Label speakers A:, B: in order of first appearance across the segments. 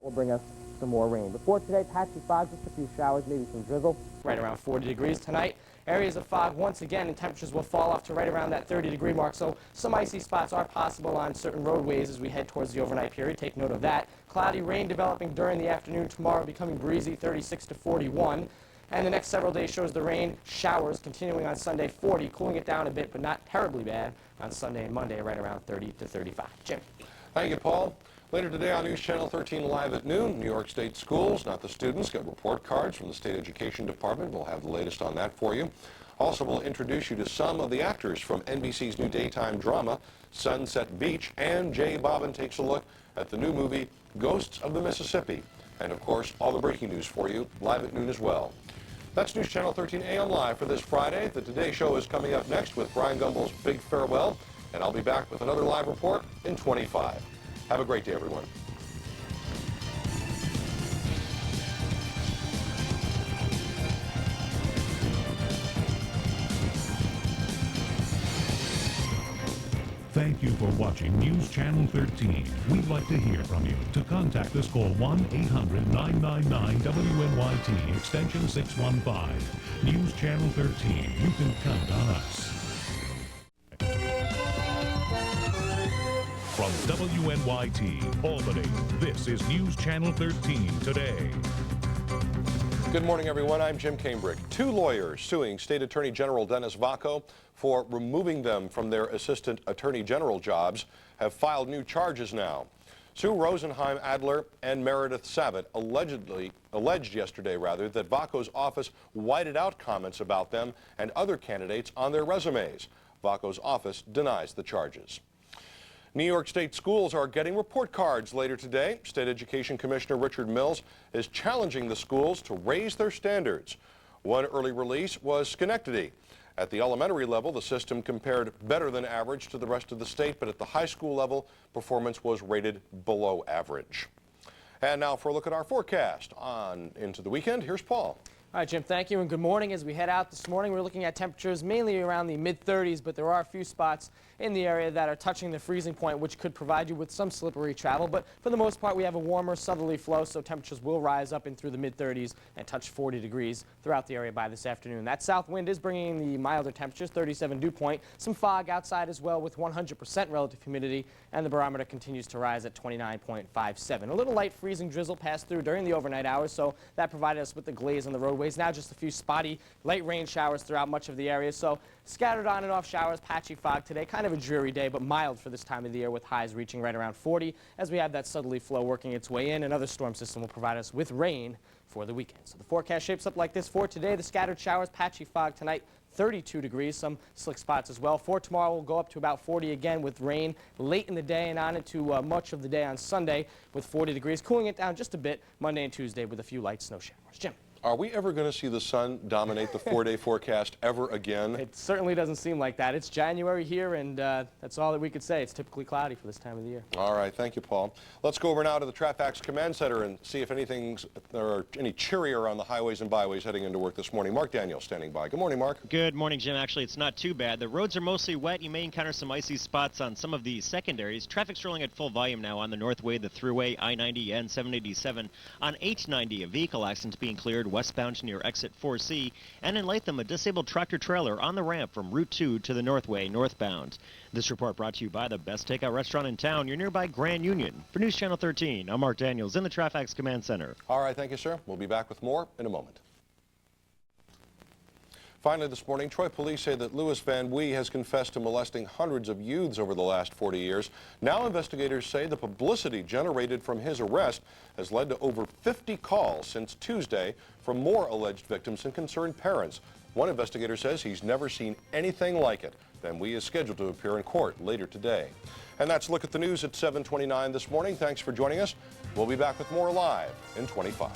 A: will bring us some more rain. Before today, patchy fog, just a few showers, maybe some drizzle. Right around 40 degrees tonight. Areas of fog once again, and temperatures will fall off to right around that 30-degree mark. So some icy spots are possible on certain roadways as we head towards the overnight period. Take note of that. Cloudy rain developing during the afternoon tomorrow, becoming breezy, 36 to 41. And the next several days shows the rain showers continuing on Sunday, 40, cooling it down a bit, but not terribly bad on Sunday and Monday, right around 30 to 35. Jim.
B: Thank you, Paul. Later today on News Channel 13 Live at noon, New York State schools, not the students, get report cards from the State Education Department. We'll have the latest on that for you. Also, we'll introduce you to some of the actors from NBC's new daytime drama, Sunset Beach, and Jay Bobbin takes a look at the new movie, Ghosts of the Mississippi. And, of course, all the breaking news for you, live at noon as well. That's News Channel 13 AM Live for this Friday. The Today Show is coming up next with Brian Gumbel's Big Farewell, and I'll be back with another live report in 25. Have a great day, everyone.
C: Thank you for watching News Channel 13. We'd like to hear from you. To contact us, call 1-800-999-WNYT, extension 615. News Channel 13. You can count on us. From WNYT, Albany, this is News Channel 13 Today.
B: Good morning, everyone. I'm Jim Cambrick. Two lawyers suing State Attorney General Dennis Vacco for removing them from their Assistant Attorney General jobs have filed new charges now. Sue Rosenheim Adler and Meredith Savitt alleged yesterday that Vacco's office whited out comments about them and other candidates on their resumes. Vacco's office denies the charges. New York State schools are getting report cards later today. State Education Commissioner Richard Mills is challenging the schools to raise their standards. One early release was Schenectady. At the elementary level, the system compared better than average to the rest of the state, but at the high school level, performance was rated below average. And now for a look at our forecast on into the weekend, here's Paul.
A: All right, Jim, thank you, and good morning. As we head out this morning, we're looking at temperatures mainly around the mid-30s, but there are a few spots in the area that are touching the freezing point, which could provide you with some slippery travel. But for the most part, we have a warmer southerly flow, so temperatures will rise up in through the mid-30s and touch 40 degrees throughout the area by this afternoon. That south wind is bringing in the milder temperatures, 37 dew point. Some fog outside as well with 100% relative humidity, and the barometer continues to rise at 29.57. A little light freezing drizzle passed through during the overnight hours, so that provided us with the glaze on the roadways. Now just a few spotty light rain showers throughout much of the area, so scattered on and off showers, patchy fog today. Kind of a dreary day, but mild for this time of the year with highs reaching right around 40 as we have that southerly flow working its way in. Another storm system will provide us with rain for the weekend. So the forecast shapes up like this for today. The scattered showers, patchy fog tonight, 32 degrees, some slick spots as well. For tomorrow, we'll go up to about 40 again with rain late in the day and on into much of the day on Sunday with 40 degrees, cooling it down just a bit Monday and Tuesday with a few light snow showers. Jim.
B: Are we ever going to see the sun dominate the four-day forecast ever again?
A: It certainly doesn't seem like that. It's January here, and that's all that we could say. It's typically cloudy for this time of the year.
B: All right, thank you, Paul. Let's go over now to the TrafFacts Command Center and see if there are any cheerier on the highways and byways heading into work this morning. Mark Daniel standing by. Good morning, Mark.
D: Good morning, Jim. Actually, it's not too bad. The roads are mostly wet. You may encounter some icy spots on some of the secondaries. Traffic's rolling at full volume now on the Northway, the Thruway, I-90, and 787. On H-90, a vehicle accident being cleared westbound near exit 4C, and in Latham, a disabled tractor-trailer on the ramp from Route 2 to the Northway northbound. This report brought to you by the best takeout restaurant in town, your nearby Grand Union. For News Channel 13, I'm Mark Daniels in the TrafFacts Command Center.
B: All right, thank you, sir. We'll be back with more in a moment. Finally this morning, Troy police say that Louis Van Wee has confessed to molesting hundreds of youths over the last 40 years. Now investigators say the publicity generated from his arrest has led to over 50 calls since Tuesday from more alleged victims and concerned parents. One investigator says he's never seen anything like it. Van Wee is scheduled to appear in court later today. And that's a look at the news at 7:29 this morning. Thanks for joining us. We'll be back with more live in 25.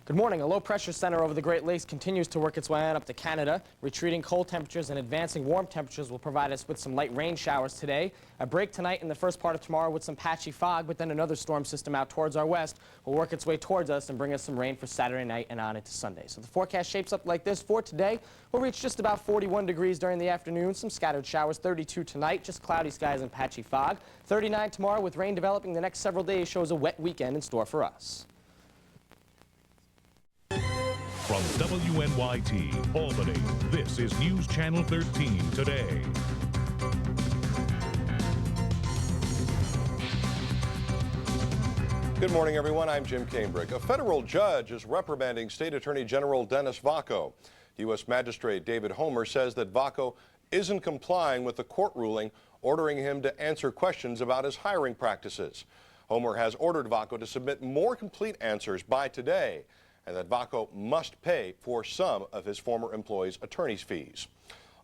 A: Good morning. A low-pressure center over the Great Lakes continues to work its way on up to Canada. Retreating cold temperatures and advancing warm temperatures will provide us with some light rain showers today. A break tonight and the first part of tomorrow with some patchy fog, but then another storm system out towards our west will work its way towards us and bring us some rain for Saturday night and on into Sunday. So the forecast shapes up like this for today. We'll reach just about 41 degrees during the afternoon. Some scattered showers, 32 tonight, just cloudy skies and patchy fog. 39 tomorrow with rain developing the next several days shows a wet weekend in store for us.
C: From WNYT, Albany, this is News Channel 13 today.
B: Good morning, everyone. I'm Jim Cambrick. A federal judge is reprimanding State Attorney General Dennis Vacco. U.S. Magistrate David Homer says that Vacco isn't complying with the court ruling ordering him to answer questions about his hiring practices. Homer has ordered Vacco to submit more complete answers by today, and that Vacco must pay for some of his former employees' attorney's fees.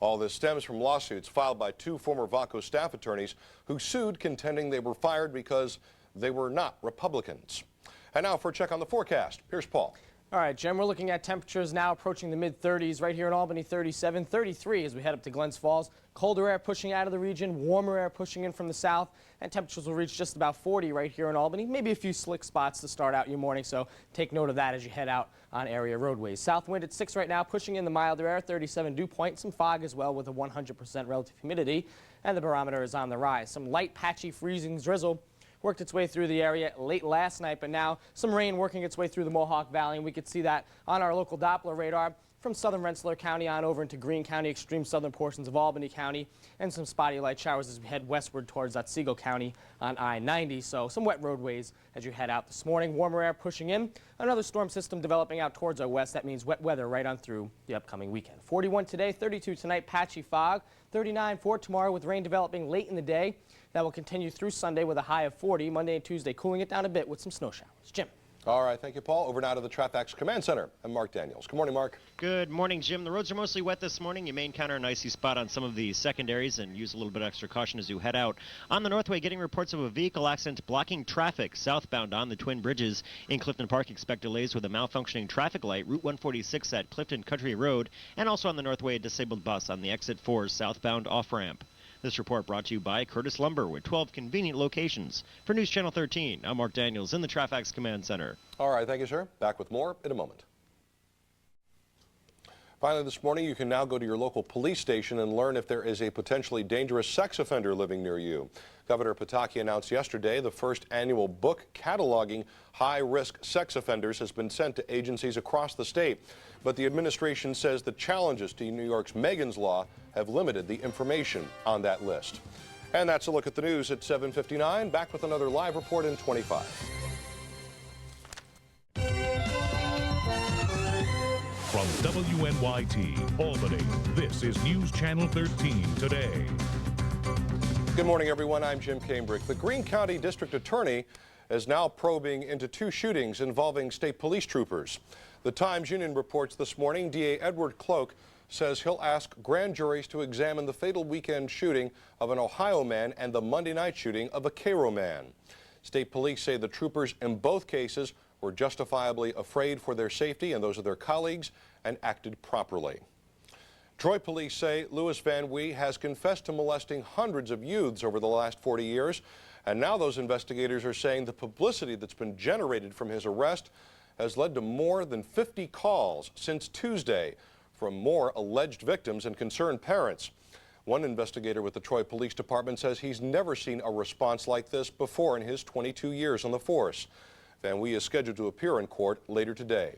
B: All this stems from lawsuits filed by two former Vacco staff attorneys who sued, contending they were fired because they were not Republicans. And now for a check on the forecast, here's Paul.
A: All right, Jim, we're looking at temperatures now approaching the mid-30s right here in Albany, 37, 33 as we head up to Glens Falls. Colder air pushing out of the region, warmer air pushing in from the south, and temperatures will reach just about 40 right here in Albany. Maybe a few slick spots to start out your morning, so take note of that as you head out on area roadways. South wind at 6 right now, pushing in the milder air, 37 dew point, some fog as well with a 100% relative humidity, and the barometer is on the rise. Some light, patchy, freezing drizzle worked its way through the area late last night, but now some rain working its way through the Mohawk Valley, and we could see that on our local Doppler radar from southern Rensselaer County on over into Greene County, extreme southern portions of Albany County, and some spotty light showers as we head westward towards Otsego County on I-90. So some wet roadways as you head out this morning. Warmer air pushing in. Another storm system developing out towards our west. That means wet weather right on through the upcoming weekend. 41 today, 32 tonight, patchy fog. 39 for tomorrow with rain developing late in the day. That will continue through Sunday with a high of 40. Monday and Tuesday cooling it down a bit with some snow showers. Jim.
B: All right, thank you, Paul. Over now to the Trafax Command Center. I'm Mark Daniels. Good morning, Mark.
D: Good morning, Jim. The roads are mostly wet this morning. You may encounter an icy spot on some of the secondaries and use a little bit of extra caution as you head out. On the Northway, getting reports of a vehicle accident blocking traffic southbound on the Twin Bridges. In Clifton Park, expect delays with a malfunctioning traffic light. Route 146 at Clifton Country Road. And also on the Northway, a disabled bus on the Exit 4 southbound off-ramp. This report brought to you by Curtis Lumber with 12 convenient locations. For News Channel 13, I'm Mark Daniels in the Trafax Command Center.
B: All right, thank you, sir. Back with more in a moment. Finally this morning, you can now go to your local police station and learn if there is a potentially dangerous sex offender living near you. Governor Pataki announced yesterday the first annual book cataloging high-risk sex offenders has been sent to agencies across the state. But the administration says the challenges to New York's Megan's Law have limited the information on that list. And that's a look at the news at 7:59. Back with another live report in 25.
C: From WNYT, Albany, this is News Channel 13 today.
B: Good morning, everyone. I'm Jim Cambrick. The Greene County District Attorney is now probing into two shootings involving state police troopers. The Times-Union reports this morning DA Edward Cloak says he'll ask grand juries to examine the fatal weekend shooting of an Ohio man and the Monday night shooting of a Cairo man. State police say the troopers in both cases were justifiably afraid for their safety and those of their colleagues and acted properly. Troy police say Louis Van Wee has confessed to molesting hundreds of youths over the last 40 years, and now those investigators are saying the publicity that's been generated from his arrest has led to more than 50 calls since Tuesday from more alleged victims and concerned parents. One investigator with the Troy Police Department says he's never seen a response like this before in his 22 years on the force. Van Wee is scheduled to appear in court later today.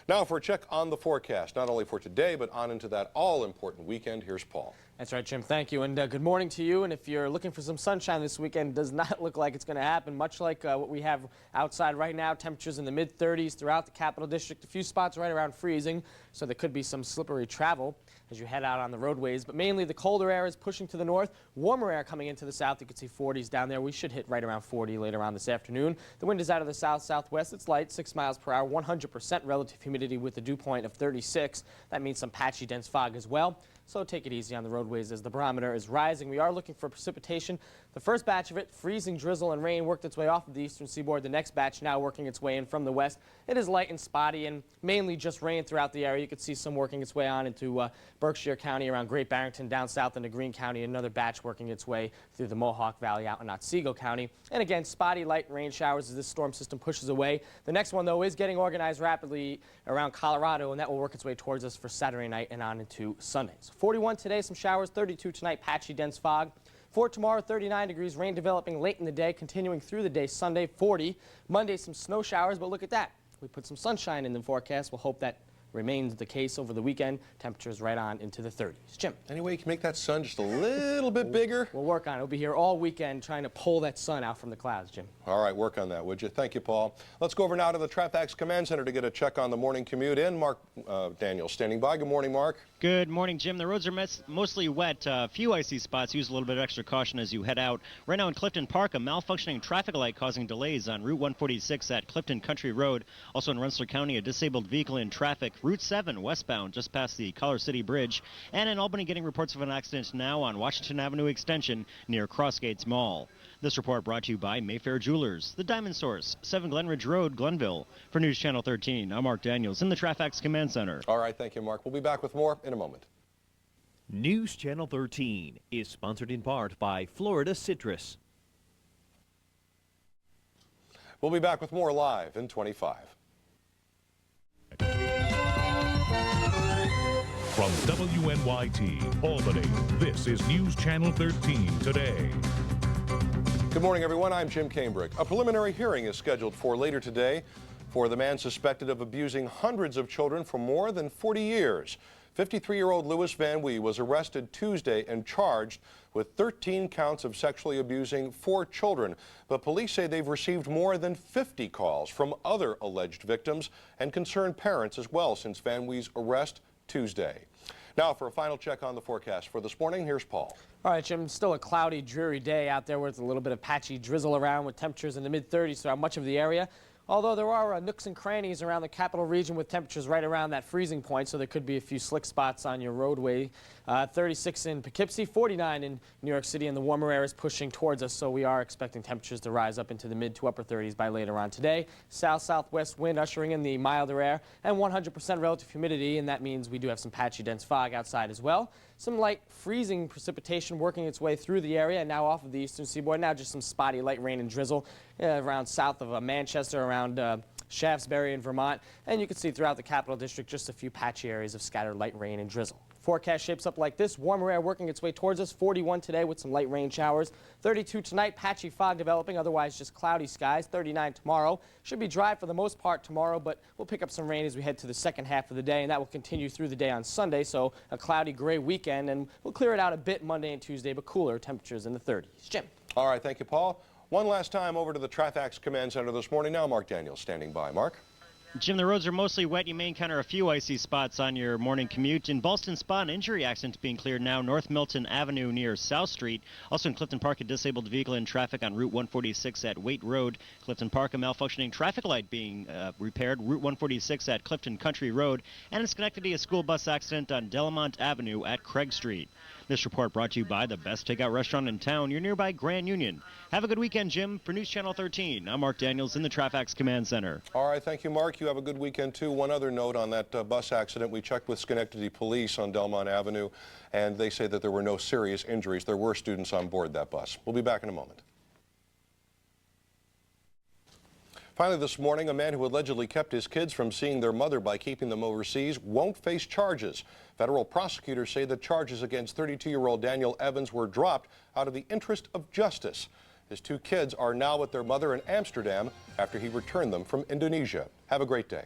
B: Now for a check on the forecast, not only for today, but on into that all-important weekend. Here's Paul.
A: That's right, Jim. Thank you. And good morning to you. And if you're looking for some sunshine this weekend, it does not look like it's going to happen. Much like what we have outside right now, temperatures in the mid-30s throughout the Capital District. A few spots right around freezing, so there could be some slippery travel as you head out on the roadways. But mainly the colder air is pushing to the north. Warmer air coming into the south. You can see 40s down there. We should hit right around 40 later on this afternoon. The wind is out of the south-southwest. It's light, 6 miles per hour, 100% relative humidity with a dew point of 36. That means some patchy, dense fog as well. so take it easy on the roadways as the barometer is rising. We are looking for precipitation. The first batch of it, freezing drizzle and rain, worked its way off of the eastern seaboard. The next batch now working its way in from the west. It is light and spotty and mainly just rain throughout the area. You could see some working its way on into Berkshire County around Great Barrington, down south into Greene County. Another batch working its way through the Mohawk Valley out in Otsego County. And again, spotty light rain showers as this storm system pushes away. The next one, though, is getting organized rapidly around Colorado, and that will work its way towards us for Saturday night and on into Sunday. So 41 today, some showers, 32 tonight, patchy, dense fog. For tomorrow, 39 degrees, rain developing late in the day, continuing through the day. Sunday, 40. Monday, some snow showers, but look at that. We put some sunshine in the forecast. We'll hope that remains the case over the weekend. Temperatures right on into the 30s. Jim.
B: Any way you can make that sun just a little bit bigger?
A: We'll work on it. We'll be here all weekend trying to pull that sun out from the clouds, Jim.
B: All right, work on that, would you? Thank you, Paul. Let's go over now to the Trafax Command Center to get a check on the morning commute in. Mark Daniels standing by. Good morning, Mark.
D: Good morning, Jim. The roads are mostly wet. A few icy spots. Use a little bit of extra caution as you head out. Right now in Clifton Park, a malfunctioning traffic light causing delays on Route 146 at Clifton Country Road. Also in Rensselaer County, a disabled vehicle in traffic. Route 7 westbound just past the Color City Bridge. And in Albany, getting reports of an accident now on Washington Avenue Extension near Crossgates Mall. This report brought to you by Mayfair Jewelers, the Diamond Source, 7 Glenridge Road, Glenville. For News Channel 13, I'm Mark Daniels in the Trafax Command Center.
B: All right, thank you, Mark. We'll be back with more in a moment.
E: News Channel 13 is sponsored in part by Florida Citrus.
B: We'll be back with more live in 25.
C: From WNYT, Albany, this is News Channel 13 today.
B: Good morning, everyone. I'm Jim Cambrick. A preliminary hearing is scheduled for later today for the man suspected of abusing hundreds of children for more than 40 years. 53-year-old Louis Van Wee was arrested Tuesday and charged with 13 counts of sexually abusing 4 children. But police say they've received more than 50 calls from other alleged victims and concerned parents as well since Van Wee's arrest Tuesday. Now for a final check on the forecast for this morning, here's Paul.
A: All right, Jim, still a cloudy, dreary day out there with a little bit of patchy drizzle around with temperatures in the mid-30s throughout much of the area. Although there are nooks and crannies around the capital region with temperatures right around that freezing point, so there could be a few slick spots on your roadway. 36 in Poughkeepsie, 49 in New York City, and the warmer air is pushing towards us, so we are expecting temperatures to rise up into the mid to upper 30s by later on today. South-southwest wind ushering in the milder air, and 100% relative humidity, and that means we do have some patchy dense fog outside as well. Some light freezing precipitation working its way through the area and now off of the eastern seaboard. Now just some spotty light rain and drizzle around south of Manchester, around Shaftesbury in Vermont. And you can see throughout the Capital District just a few patchy areas of scattered light rain and drizzle. Forecast shapes up like this. Warmer air working its way towards us. 41 today with some light rain showers. 32 tonight. Patchy fog developing. Otherwise just cloudy skies. 39 tomorrow. Should be dry for the most part tomorrow, but we'll pick up some rain as we head to the second half of the day, and that will continue through the day on Sunday. So a cloudy gray weekend, and we'll clear it out a bit Monday and Tuesday, but cooler temperatures in the 30s. Jim.
B: All right, thank you, Paul. One last time over to the Trafax Command Center this morning. Now Mark Daniels standing by. Mark?
D: Jim, the roads are mostly wet. You may encounter a few icy spots on your morning commute. In Ballston Spa, an injury accident being cleared now. North Milton Avenue near South Street. Also in Clifton Park, a disabled vehicle in traffic on Route 146 at Waite Road. Clifton Park, a malfunctioning traffic light being repaired. Route 146 at Clifton Country Road. And in Schenectady, a school bus accident on Delamont Avenue at Craig Street. This report brought to you by the best takeout restaurant in town, your nearby Grand Union. Have a good weekend, Jim. For News Channel 13, I'm Mark Daniels in the Trafax Command Center.
B: All right, thank you, Mark. You have a good weekend, too. One other note on that bus accident. We checked with Schenectady Police on Delmont Avenue, and they say that there were no serious injuries. There were students on board that bus. We'll be back in a moment. Finally this morning, a man who allegedly kept his kids from seeing their mother by keeping them overseas won't face charges. Federal prosecutors say the charges against 32-year-old Daniel Evans were dropped out of the interest of justice. His 2 kids are now with their mother in Amsterdam after he returned them from Indonesia. Have a great day.